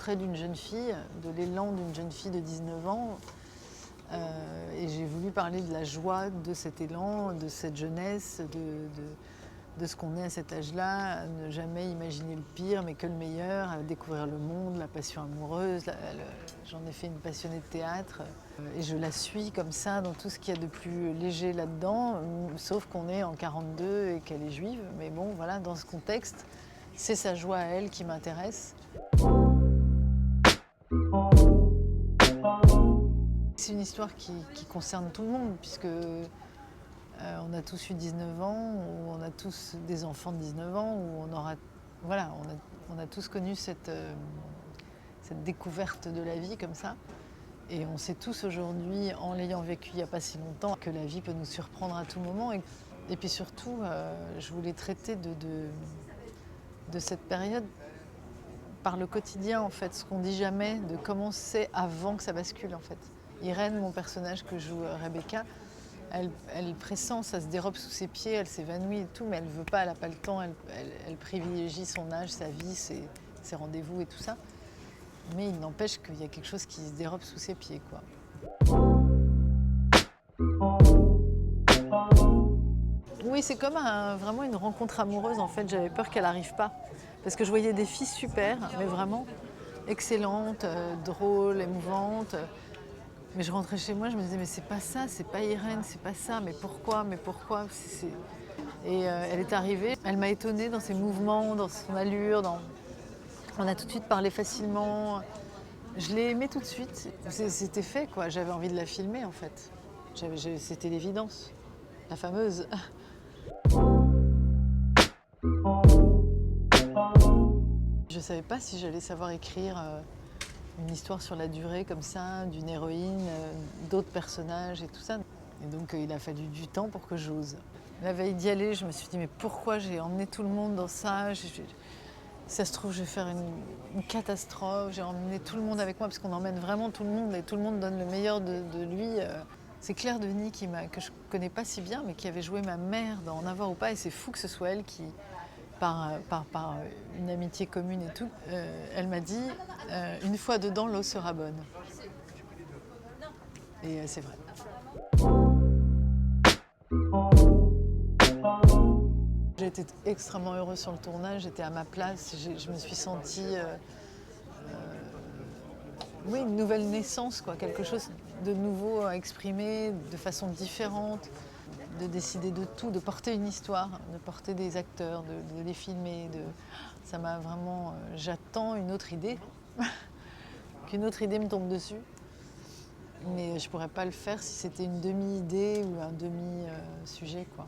portrait d'une jeune fille, de l'élan d'une jeune fille de 19 ans. Et j'ai voulu parler de la joie de cet élan, de cette jeunesse, de ce qu'on est à cet âge-là, à ne jamais imaginer le pire, mais que le meilleur, à découvrir le monde, la passion amoureuse. J'en ai fait une passionnée de théâtre. Et je la suis comme ça dans tout ce qu'il y a de plus léger là-dedans, sauf qu'on est en 42 et qu'elle est juive. Mais bon, voilà, dans ce contexte, c'est sa joie à elle qui m'intéresse. C'est une histoire qui concerne tout le monde, puisque on a tous eu 19 ans, ou on a tous des enfants de 19 ans, ou on aura, voilà, on a tous connu cette découverte de la vie comme ça. Et on sait tous aujourd'hui, en l'ayant vécu il n'y a pas si longtemps, que la vie peut nous surprendre à tout moment. Et puis surtout, je voulais traiter de cette période par le quotidien, en fait, ce qu'on dit jamais, de comment c'est avant que ça bascule, en fait. Irène, mon personnage que joue Rebecca, elle pressent, ça se dérobe sous ses pieds, elle s'évanouit et tout, mais elle ne veut pas, elle n'a pas le temps, elle privilégie son âge, sa vie, ses rendez-vous et tout ça. Mais il n'empêche qu'il y a quelque chose qui se dérobe sous ses pieds, quoi. Oui, c'est comme vraiment une rencontre amoureuse, en fait. J'avais peur qu'elle n'arrive pas. Parce que je voyais des filles super, mais vraiment excellentes, drôles, émouvantes. Mais je rentrais chez moi, je me disais, mais c'est pas ça, c'est pas Irène, c'est pas ça, mais pourquoi, mais pourquoi Et elle est arrivée, elle m'a étonnée dans ses mouvements, dans son allure, on a tout de suite parlé facilement. Je l'ai aimée tout de suite, c'était fait, quoi. J'avais envie de la filmer, en fait. C'était l'évidence, la fameuse. Je savais pas si j'allais savoir écrire une histoire sur la durée comme ça, d'une héroïne, d'autres personnages et tout ça. Et donc il a fallu du temps pour que j'ose. La veille d'y aller, je me suis dit mais pourquoi j'ai emmené tout le monde dans ça? Ça se trouve, je vais faire une catastrophe. J'ai emmené tout le monde avec moi parce qu'on emmène vraiment tout le monde et tout le monde donne le meilleur de lui. C'est Claire Denis que je connais pas si bien, mais qui avait joué ma mère dans En avoir ou pas. Et c'est fou que ce soit elle qui, par une amitié commune et tout, elle m'a dit une fois dedans, l'eau sera bonne. Et c'est vrai. J'ai été extrêmement heureuse sur le tournage, j'étais à ma place, je me suis sentie oui, une nouvelle naissance, quoi, quelque chose de nouveau à exprimer de façon différente, de décider de tout, de porter une histoire, de porter des acteurs, de les filmer. Ça m'a vraiment. J'attends une autre idée, qu'une autre idée me tombe dessus. Mais je ne pourrais pas le faire si c'était une demi-idée ou un demi-sujet, quoi.